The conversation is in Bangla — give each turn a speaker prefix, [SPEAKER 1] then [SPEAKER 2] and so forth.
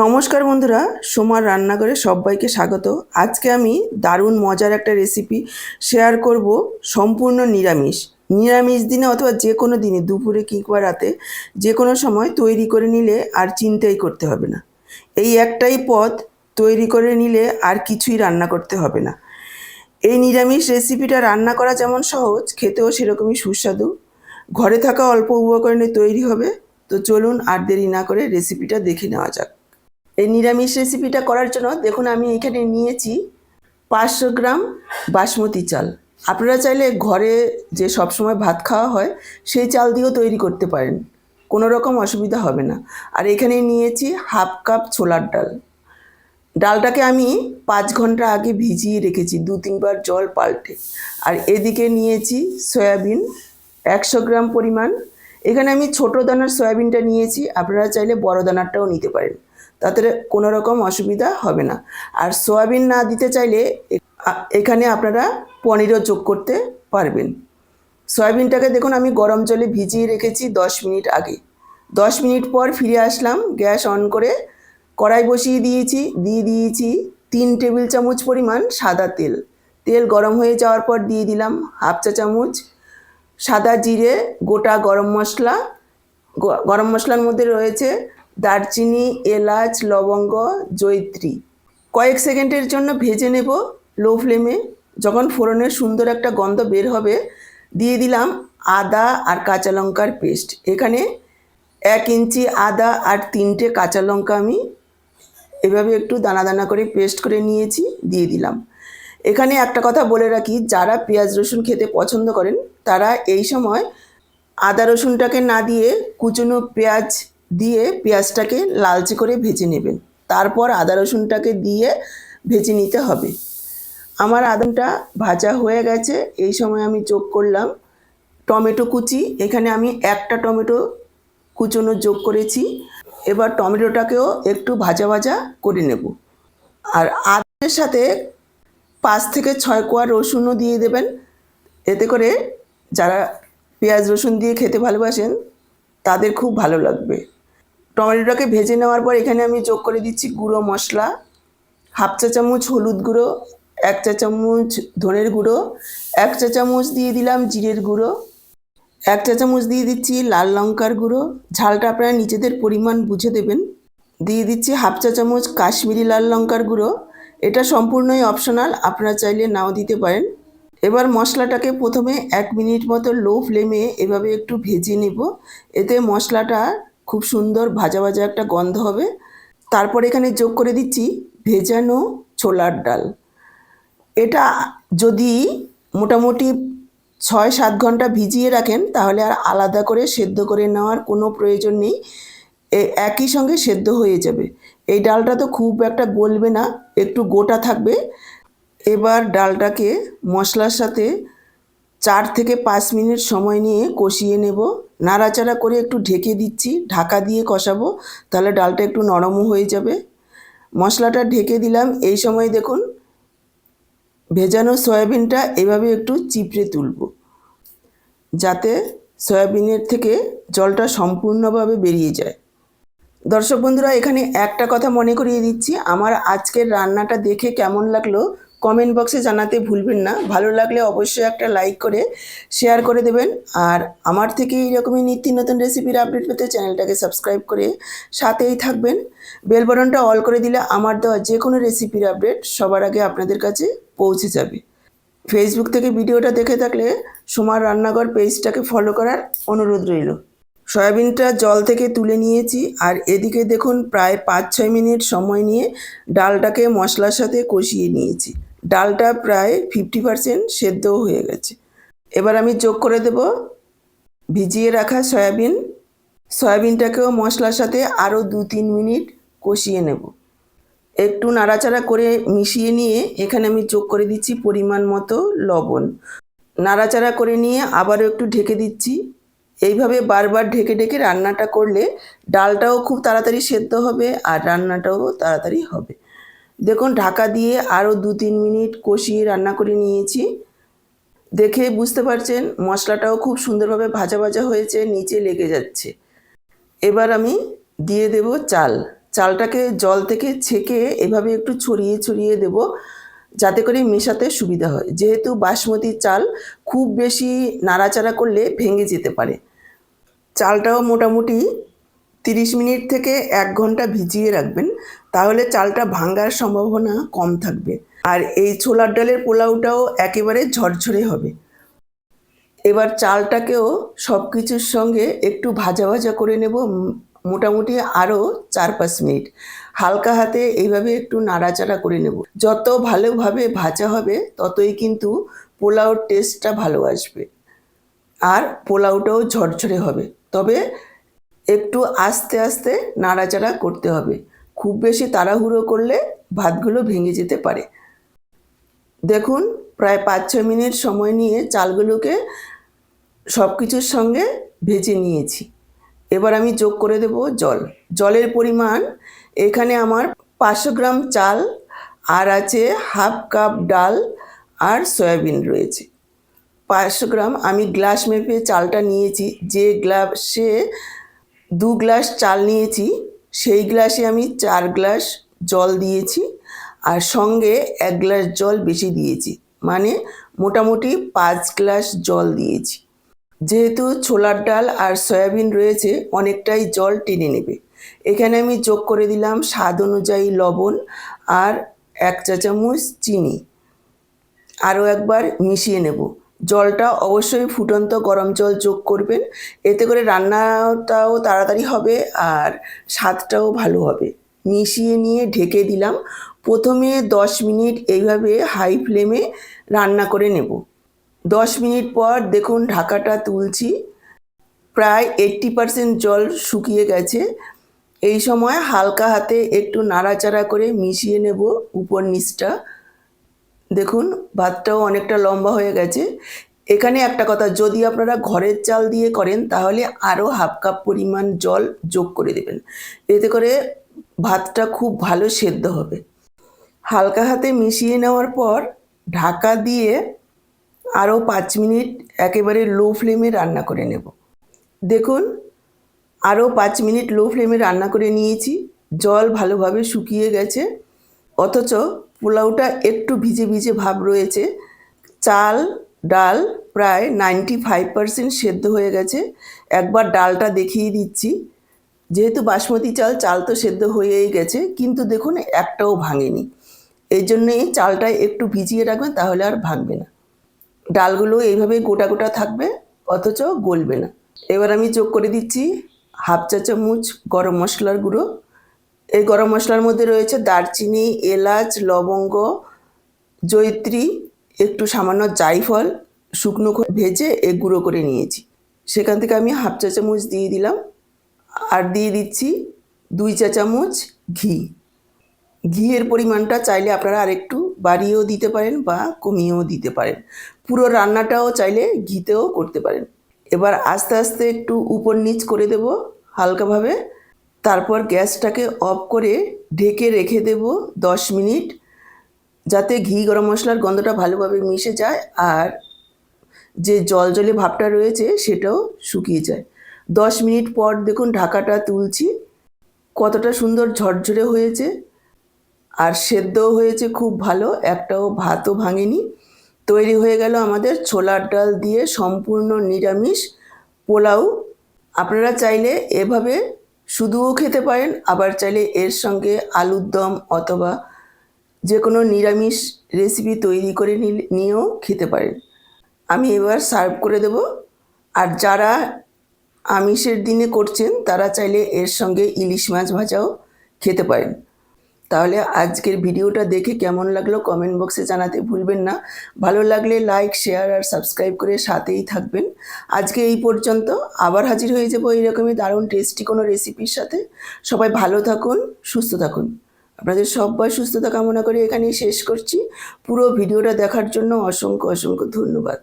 [SPEAKER 1] নমস্কার বন্ধুরা, সোমার রান্নাঘরে সবাইকে স্বাগত। আজকে আমি দারুণ মজার একটা রেসিপি শেয়ার করব, সম্পূর্ণ নিরামিষ। নিরামিষ দিনে অথবা যে কোনো দিনে, দুপুরে কিংবা রাতে, যে কোনো সময় তৈরি করে নিলে আর চিন্তাই করতে হবে না। এই একটাই পদ তৈরি করে নিলে আর কিছুই রান্না করতে হবে না। এই নিরামিষ রেসিপিটা রান্না করা যেমন সহজ, খেতেও সেরকমই সুস্বাদু। ঘরে থাকা অল্প উপকরণে তৈরি হবে। তো চলুন আর দেরি না করে রেসিপিটা দেখে নেওয়া যাক। এই নিরামিষ রেসিপিটা করার জন্য দেখুন আমি এখানে নিয়েছি 500 গ্রাম বাসমতি চাল। আপনারা চাইলে ঘরে যে সবসময় ভাত খাওয়া হয় সেই চাল দিয়েও তৈরি করতে পারেন, কোনো রকম অসুবিধা হবে না। আর এখানে নিয়েছি হাফ কাপ ছোলার ডাল। ডালটাকে আমি 5 ঘন্টা আগে ভিজিয়ে রেখেছি, 2-3 বার জল পাল্টে। আর এদিকে নিয়েছি সয়াবিন 100 গ্রাম পরিমাণ। এখানে আমি ছোটো দানার সয়াবিনটা নিয়েছি, আপনারা চাইলে বড় দানারটাও নিতে পারেন, তাতে কোনো রকম অসুবিধা হবে না। আর সয়াবিন না দিতে চাইলে এখানে আপনারা পনিরও যোগ করতে পারবেন। সয়াবিনটাকে দেখুন আমি গরম জলে ভিজিয়ে রেখেছি 10 মিনিট আগে। 10 মিনিট পর ফিরে আসলাম, গ্যাস অন করে কড়াই বসিয়ে দিয়ে দিয়েছি 3 টেবিল চামচ পরিমাণ সাদা তেল। তেল গরম হয়ে যাওয়ার পর দিয়ে দিলাম হাফ চা চামচ সাদা জিরে, গোটা গরম মশলা। গরম মশলার মধ্যে রয়েছে দারচিনি, এলাচ, লবঙ্গ, জয়িত্রী। কয়েক সেকেন্ডের জন্য ভেজে নেব লো ফ্লেমে। যখন ফোড়নের সুন্দর একটা গন্ধ বের হবে, দিয়ে দিলাম আদা আর কাঁচা লঙ্কার পেস্ট। এখানে 1 ইঞ্চি আদা আর 3টে কাঁচা লঙ্কা আমি এভাবে একটু দানা দানা করে পেস্ট করে নিয়েছি, দিয়ে দিলাম। এখানে একটা কথা বলে রাখি, যারা পেঁয়াজ রসুন খেতে পছন্দ করেন তারা এই সময় আদা রসুনটাকে না দিয়ে কুচনো পেঁয়াজ দিয়ে পেঁয়াজটাকে লালচে করে ভেজে নেবেন, তারপর আদা রসুনটাকে দিয়ে ভেজে নিতে হবে। আমার আদাটা ভাজা হয়ে গেছে। এই সময় আমি যোগ করলাম টমেটো কুচি। এখানে আমি একটা টমেটো কুচনো যোগ করেছি। এবার টমেটোটাকেও একটু ভাজা ভাজা করে নেব। আর আদার সাথে 5 থেকে 6 কোয়া রসুনও দিয়ে দেবেন, এতে করে যারা পেঁয়াজ রসুন দিয়ে খেতে ভালোবাসেন তাদের খুব ভালো লাগবে। টমেটোটাকে ভেজে নেওয়ার পর এখানে আমি যোগ করে দিচ্ছি গুঁড়ো মশলা, হাফ চা চামচ হলুদ গুঁড়ো, 1 চা চামচ ধনের গুঁড়ো, 1 চা চামচ দিয়ে দিলাম জিরের গুঁড়ো, 1 চা চামচ দিয়ে দিচ্ছি লাল লঙ্কার গুঁড়ো। ঝালটা আপনারা নিজেদের পরিমাণ বুঝে দেবেন। দিয়ে দিচ্ছি হাফ চা চামচ কাশ্মীরি লাল লঙ্কার গুঁড়ো। এটা সম্পূর্ণই অপশনাল, আপনারা চাইলে নাও দিতে পারেন। এবার মশলাটাকে প্রথমে 1 মিনিট মতো লো ফ্লেমে এভাবে একটু ভেজে নেব, এতে মশলাটা খুব সুন্দর ভাজা ভাজা একটা গন্ধ হবে। তারপর এখানে যোগ করে দিচ্ছি ভেজানো ছোলার ডাল। এটা যদি মোটামুটি 6-7 ঘন্টা ভিজিয়ে রাখেন তাহলে আর আলাদা করে সেদ্ধ করে নেওয়ার কোনো প্রয়োজন নেই, একই সঙ্গে সেদ্ধ হয়ে যাবে। এই ডালটা তো খুব একটা গলবে না, একটু গোটা থাকবে। এবার ডালটাকে মশলার সাথে 4 থেকে 5 মিনিট সময় নিয়ে কষিয়ে নেব। নাড়াচাড়া করে একটু ঢেকে দিচ্ছি, ঢাকা দিয়ে কষাবো, তাহলে ডালটা একটু নরমও হয়ে যাবে। মশলাটা ঢেকে দিলাম। এই সময় দেখুন ভেজানো সয়াবিনটা এভাবে একটু চিপড়ে তুলব, যাতে সয়াবিনের থেকে জলটা সম্পূর্ণভাবে বেরিয়ে যায়। দর্শক বন্ধুরা, এখানে একটা কথা মনে করিয়ে দিচ্ছি, আমার আজকের রান্নাটা দেখে কেমন লাগলো কমেন্ট বক্সে জানাতে ভুলবেন না। ভালো লাগলে অবশ্যই একটা লাইক করে শেয়ার করে দেবেন। আর আমার থেকে এইরকমই নিত্য নতুন রেসিপির আপডেট পেতে চ্যানেলটাকে সাবস্ক্রাইব করে সাথেই থাকবেন। বেল বাটনটা অল করে দিলে আমার দেওয়া যে কোনো রেসিপির আপডেট সবার আগে আপনাদের কাছে পৌঁছে যাবে। ফেসবুক থেকে ভিডিওটা দেখে থাকলে সোমার রান্নাঘর পেজটাকে ফলো করার অনুরোধ রইল। সয়াবিনটা জল থেকে তুলে নিয়েছি, আর এদিকে দেখুন প্রায় 5-6 মিনিট সময় নিয়ে ডালটাকে মশলার সাথে কষিয়ে নিয়েছি। ডালটা প্রায় 50% সেদ্ধও হয়ে গেছে। এবার আমি যোগ করে দেব ভিজিয়ে রাখা সয়াবিন। সয়াবিনটাকেও মশলার সাথে আরও 2-3 মিনিট কষিয়ে নেব। একটু নাড়াচাড়া করে মিশিয়ে নিয়ে এখানে আমি যোগ করে দিচ্ছি পরিমাণ মতো লবণ। নাড়াচাড়া করে নিয়ে আবারও একটু ঢেকে দিচ্ছি। এইভাবে বারবার ঢেকে ঢেকে রান্নাটা করলে ডালটাও খুব তাড়াতাড়ি সেদ্ধ হবে আর রান্নাটাও তাড়াতাড়ি হবে। দেখুন ঢাকা দিয়ে আরও 2-3 মিনিট কষিয়ে রান্না করে নিয়েছি। দেখে বুঝতে পারছেন মশলাটাও খুব সুন্দরভাবে ভাজা ভাজা হয়েছে, নিচে লেগে যাচ্ছে। এবার আমি দিয়ে দেব চাল। চালটাকে জল থেকে ছেঁকে এভাবে একটু ছড়িয়ে ছড়িয়ে দেব, যাতে করে মেশাতে সুবিধা হয়। যেহেতু বাসমতি চাল খুব বেশি নাড়াচাড়া করলে ভেঙে যেতে পারে। চালটাও মোটামুটি 30 মিনিট থেকে 1 ঘন্টা ভিজিয়ে রাখবেন, তাহলে চালটা ভাঙার সম্ভাবনা কম থাকবে। আর এই ছোলার ডালের পোলাওটাও একেবারে ঝরঝরে হবে। এবার চালটাকেও সব কিছুর সঙ্গে একটু ভাজা ভাজা করে নেব, মোটামুটি আরও 4-5 মিনিট হালকা হাতে এইভাবে একটু নাড়াচাড়া করে নেব। যত ভালোভাবে ভাজা হবে ততই কিন্তু পোলাওর টেস্টটা ভালো আসবে আর পোলাওটাও ঝরঝরে হবে। তবে একটু আস্তে আস্তে নাড়াচাড়া করতে হবে, খুব বেশি তাড়াহুড়ো করলে ভাতগুলো ভেঙে যেতে পারে। দেখুন, প্রায় 5-6 মিনিট সময় নিয়ে চালগুলোকে সব কিছুর সঙ্গে ভেজে নিয়েছি। এবার আমি যোগ করে দেব জল। জলের পরিমাণ এখানে আমার 500 গ্রাম চাল আর আছে 1/2 কাপ ডাল আর সয়াবিন রয়েছে। 500 গ্রাম আমি গ্লাস মেপে চালটা নিয়েছি। যে গ্লাসে 2 গ্লাস চাল নিয়েছি সেই গ্লাসে আমি 4 গ্লাস জল দিয়েছি, আর সঙ্গে 1 গ্লাস জল বেশি দিয়েছি, মানে মোটামুটি 5 গ্লাস জল দিয়েছি। যেহেতু ছোলার ডাল আর সয়াবিন রয়েছে, অনেকটাই জল টেনে নেবে। এখানে আমি যোগ করে দিলাম স্বাদ অনুযায়ী লবণ আর 1 চা চামচ চিনি। আরও একবার মিশিয়ে নেব। জলটা অবশ্যই ফুটন্ত গরম জল যোগ করবেন, এতে করে রান্নাটাও তাড়াতাড়ি হবে আর স্বাদটাও ভালো হবে। মিশিয়ে নিয়ে ঢেকে দিলাম। প্রথমে 10 মিনিট এইভাবে হাই ফ্লেমে রান্না করে নেব। 10 মিনিট পর দেখুন ঢাকাটা তুলছি, প্রায় 80% জল শুকিয়ে গেছে। এই সময় হালকা হাতে একটু নাড়াচাড়া করে মিশিয়ে নেব উপর নিচটা। দেখুন ভাতটাও অনেকটা লম্বা হয়ে গেছে। এখানে একটা কথা, যদি আপনারা ঘরের চাল দিয়ে করেন তাহলে আরও 1/2 কাপ পরিমাণ জল যোগ করে দেবেন, এতে করে ভাতটা খুব ভালো সেদ্ধ হবে। হালকা হাতে মিশিয়ে নেওয়ার পর ঢাকা দিয়ে আরও 5 মিনিট একেবারে লো ফ্লেমে রান্না করে নেব। দেখুন আরও 5 মিনিট লো ফ্লেমে রান্না করে নিয়েছি। জল ভালোভাবে শুকিয়ে গেছে, অথচ পোলাওটা একটু ভিজে ভিজে ভাব রয়েছে। চাল ডাল প্রায় 95% সেদ্ধ হয়ে গেছে। একবার ডালটা দেখিয়ে দিচ্ছি। যেহেতু বাসমতি চাল, চাল তো সেদ্ধ হয়েই গেছে, কিন্তু দেখুন একটাও ভাঙেনি। এই জন্যই চালটা একটু ভিজিয়ে রাখবেন, তাহলে আর ভাঙবে না। ডালগুলো এইভাবে গোটা গোটা থাকবে, অথচ গলবে না। এবার আমি যোগ করে দিচ্ছি 1/2 চা চামচ গরম মশলার গুঁড়ো। এই গরম মশলার মধ্যে রয়েছে দারচিনি, এলাচ, লবঙ্গ, জয়িত্রী, একটু সামান্য জায়ফল, শুকনো ভেজে এ গুঁড়ো করে নিয়েছি। সেখান থেকে আমি 1/2 চা চামচ দিয়ে দিলাম। আর দিয়ে দিচ্ছি 2 চা চামচ ঘি। ঘিয়ের পরিমাণটা চাইলে আপনারা আরেকটু বাড়িয়েও দিতে পারেন বা কমিয়েও দিতে পারেন। পুরো রান্নাটাও চাইলে ঘিতেও করতে পারেন। এবার আস্তে আস্তে একটু উপর নিচ করে দেব হালকাভাবে। তারপর গ্যাসটাকে অফ করে ঢেকে রেখে দেব 10 মিনিট, যাতে ঘি গরম মশলার গন্ধটা ভালোভাবে মিশে যায় আর যে জলজলে ভাবটা রয়েছে সেটাও শুকিয়ে যায়। 10 মিনিট পর দেখুন ঢাকাটা তুলছি, কতটা সুন্দর ঝরঝরে হয়েছে আর সেদ্ধও হয়েছে খুব ভালো, একটাও ভাতও ভাঙেনি। তৈরি হয়ে গেল আমাদের ছোলার ডাল দিয়ে সম্পূর্ণ নিরামিষ পোলাও। আপনারা চাইলে এভাবে শুধুও খেতে পারেন, আবার চাইলে এর সঙ্গে আলুর দম অথবা যে কোনো নিরামিষ রেসিপি তৈরি করে নিয়েও খেতে পারেন। আমি এবার সার্ভ করে দেব। আর যারা আমিষের দিনে করছেন তারা চাইলে এর সঙ্গে ইলিশ মাছ ভাজাও খেতে পারেন। তাহলে আজকের ভিডিওটা দেখে কেমন লাগলো কমেন্ট বক্সে জানাতে ভুলবেন না। ভালো লাগলে লাইক, শেয়ার আর সাবস্ক্রাইব করে সাথেই থাকবেন। আজকে এই পর্যন্ত, আবার হাজির হয়ে যাব এইরকমই দারুণ টেস্টি কোনো রেসিপির সাথে। সবাই ভালো থাকুন, সুস্থ থাকুন। আপনাদের সবাই সুস্থতা কামনা করে এখানেই শেষ করছি। পুরো ভিডিওটা দেখার জন্য অসংখ্য অসংখ্য ধন্যবাদ।